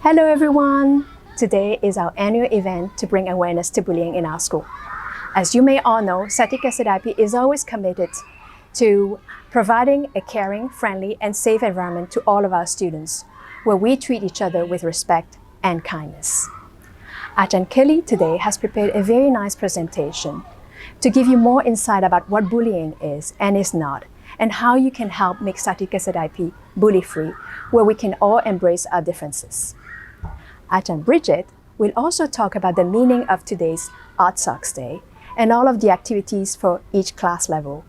Hello everyone! Today is our annual event to bring awareness to bullying in our school. As you may all know, Kasetsart is always committed to providing a caring, friendly, and safe environment to all of our students, where we treat each other with respect and kindness. Ajahn Kelly today has prepared a very nice presentation to give you more insight about what bullying is and is not, and how you can help make Kasetsart bully-free, where we can all embrace our differences. Ajahn Bridget will also talk about the meaning of today's Art Socks Day and all of the activities for each class level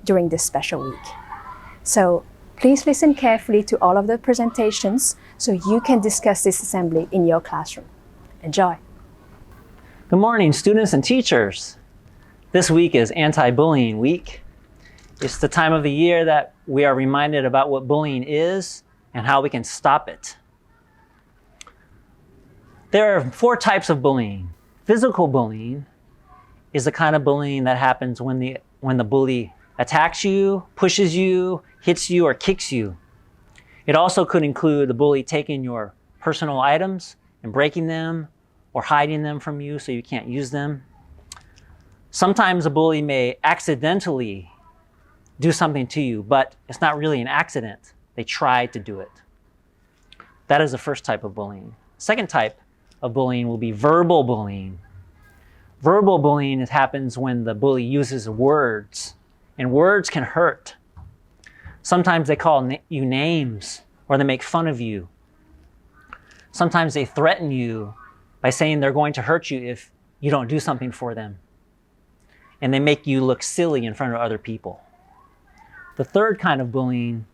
during this special week. So please listen carefully to all of the presentations so you can discuss this assembly in your classroom. Enjoy. Good morning, students and teachers. This week is Anti-Bullying Week. It's the time of the year that we are reminded about what bullying is and how we can stop it. There are 4 types of bullying. Physical bullying is the kind of bullying that happens when the bully attacks you, pushes you, hits you, or kicks you. It also could include the bully taking your personal items and breaking them or hiding them from you so you can't use them. Sometimes a bully may accidentally do something to you, but it's not really an accident. They tried to do it. That is the first type of bullying. Second type of bullying will be verbal bullying. Verbal bullying happens when the bully uses words, and words can hurt. Sometimes they call you names, or they make fun of you. Sometimes they threaten you by saying they're going to hurt you if you don't do something for them. And they make you look silly in front of other people. The third kind of bullying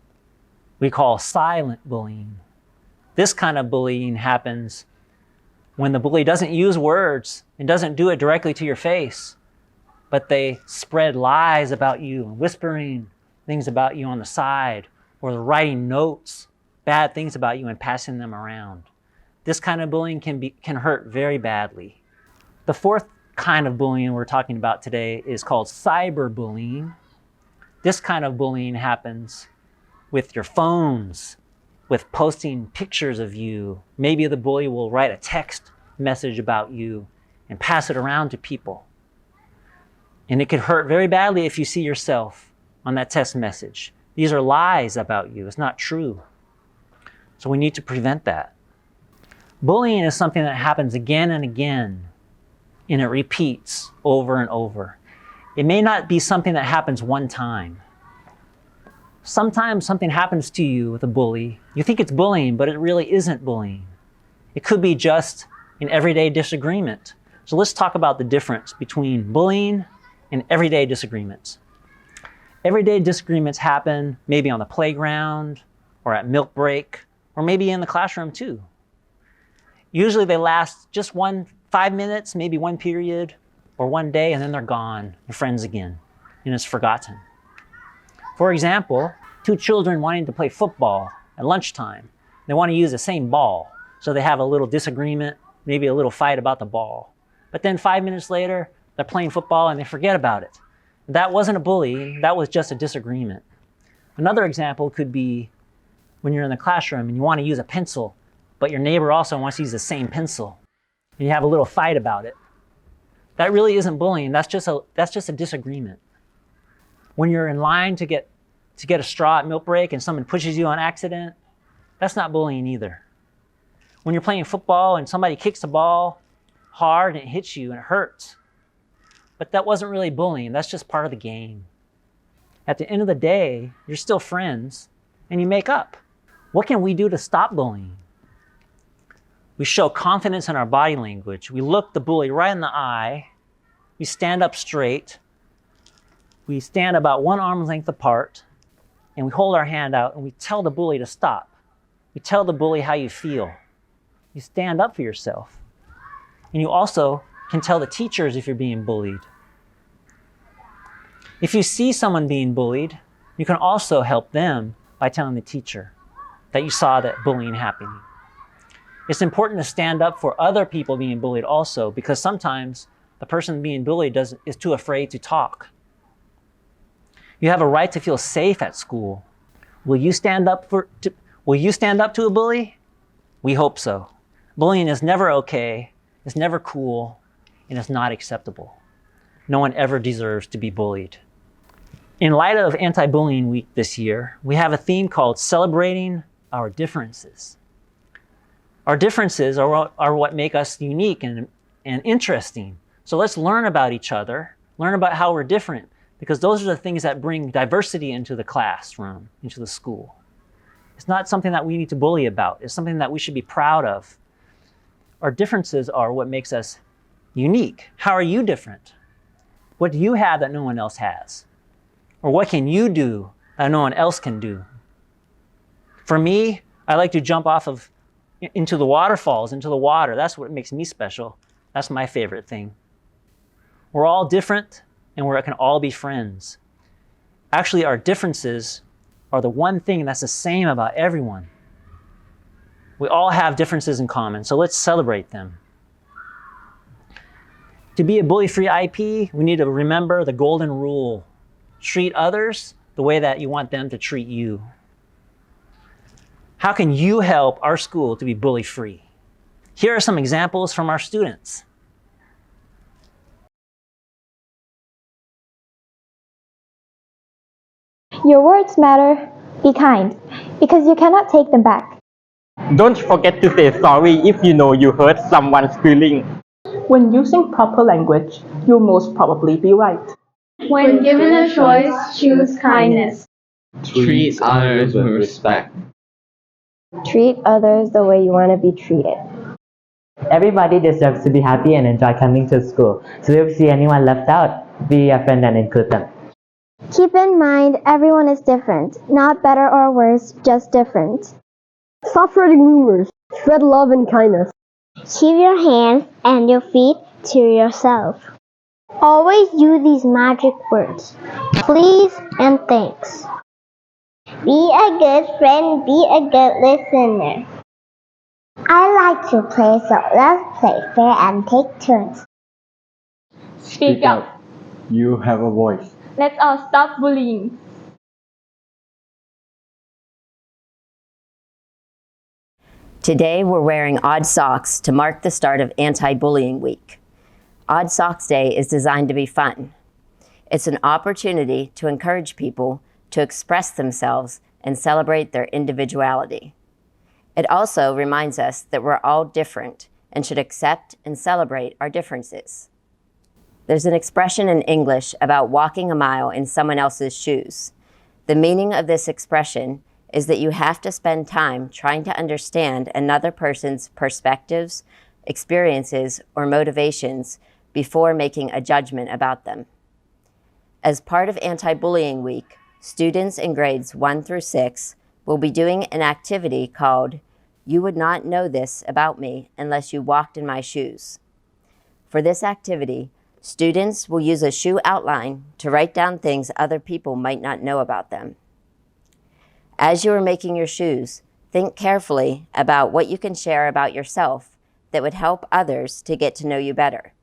we call silent bullying. This kind of bullying happens when the bully doesn't use words and doesn't do it directly to your face, but they spread lies about you and whispering things about you on the side, or they're writing notes, bad things about you and passing them around. This kind of bullying can hurt very badly. The fourth kind of bullying we're talking about today is called cyberbullying. This kind of bullying happens with your phones, with posting pictures of you. Maybe the bully will write a text message about you and pass it around to people. And it could hurt very badly if you see yourself on that text message. These are lies about you. It's not true. So we need to prevent that. Bullying is something that happens again and again, and it repeats over and over. It may not be something that happens one time. Sometimes something happens to you with a bully. You think it's bullying, but it really isn't bullying. It could be just an everyday disagreement. So let's talk about the difference between bullying and everyday disagreements. Everyday disagreements happen maybe on the playground or at milk break, or maybe in the classroom too. Usually they last just 5 minutes, maybe one period, or one day, and then they're gone, you're friends again, and it's forgotten. For example, 2 children wanting to play football at lunchtime. They want to use the same ball, so they have a little disagreement, maybe a little fight about the ball. But then 5 minutes later, they're playing football and they forget about it. That wasn't a bully, that was just a disagreement. Another example could be when you're in the classroom and you want to use a pencil, but your neighbor also wants to use the same pencil, and you have a little fight about it. That really isn't bullying, that's just a disagreement. When you're in line to get a straw at milk break and someone pushes you on accident, that's not bullying either. When you're playing football and somebody kicks the ball hard and it hits you and it hurts, but that wasn't really bullying, that's just part of the game. At the end of the day, you're still friends and you make up. What can we do to stop bullying? We show confidence in our body language. We look the bully right in the eye. We stand up straight. We stand about 1 arm's length apart, and we hold our hand out and we tell the bully to stop. We tell the bully how you feel. You stand up for yourself. And you also can tell the teachers if you're being bullied. If you see someone being bullied, you can also help them by telling the teacher that you saw that bullying happening. It's important to stand up for other people being bullied also, because sometimes the person being bullied is too afraid to talk. You have a right to feel safe at school. Will you stand up to a bully? We hope so. Bullying is never okay, it's never cool, and it's not acceptable. No one ever deserves to be bullied. In light of Anti-Bullying Week this year, we have a theme called Celebrating Our Differences. Our differences are what make us unique and interesting. So let's learn about each other, learn about how we're different, because those are the things that bring diversity into the classroom, into the school. It's not something that we need to bully about. It's something that we should be proud of. Our differences are what makes us unique. How are you different? What do you have that no one else has? Or what can you do that no one else can do? For me, I like to jump into the waterfalls, into the water. That's what makes me special. That's my favorite thing. We're all different, and we can all be friends. Actually, our differences are the one thing that's the same about everyone. We all have differences in common, so let's celebrate them. To be a bully-free IP, we need to remember the golden rule. Treat others the way that you want them to treat you. How can you help our school to be bully-free? Here are some examples from our students. Your words matter. Be kind, because you cannot take them back. Don't forget to say sorry if you know you hurt someone's feeling. When using proper language, you'll most probably be right. When given a choice, choose kindness. Treat others with respect. Treat others the way you want to be treated. Everybody deserves to be happy and enjoy coming to school. So if you see anyone left out, be a friend and include them. Keep in mind, everyone is different. Not better or worse, just different. Stop spreading rumors. Spread love and kindness. Keep your hands and your feet to yourself. Always use these magic words. Please and thanks. Be a good friend, be a good listener. I like to play, so let's play fair and take turns. Speak up. You have a voice. Let's all stop bullying. Today we're wearing odd socks to mark the start of Anti-Bullying Week. Odd Socks Day is designed to be fun. It's an opportunity to encourage people to express themselves and celebrate their individuality. It also reminds us that we're all different and should accept and celebrate our differences. There's an expression in English about walking a mile in someone else's shoes. The meaning of this expression is that you have to spend time trying to understand another person's perspectives, experiences, or motivations before making a judgment about them. As part of Anti-Bullying Week, students in grades 1 through 6 will be doing an activity called "You Would Not Know This About Me Unless You Walked in My Shoes." For this activity, students will use a shoe outline to write down things other people might not know about them. As you are making your shoes, think carefully about what you can share about yourself that would help others to get to know you better.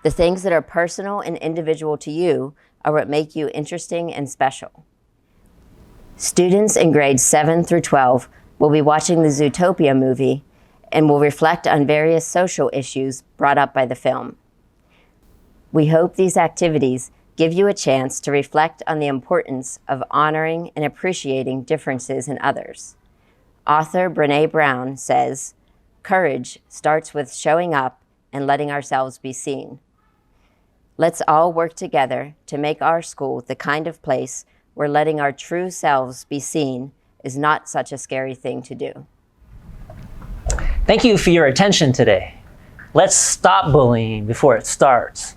The things that are personal and individual to you are what make you interesting and special. Students in grades 7 through 12 will be watching the Zootopia movie and will reflect on various social issues brought up by the film. We hope these activities give you a chance to reflect on the importance of honoring and appreciating differences in others. Author Brené Brown says, "Courage starts with showing up and letting ourselves be seen." Let's all work together to make our school the kind of place where letting our true selves be seen is not such a scary thing to do. Thank you for your attention today. Let's stop bullying before it starts.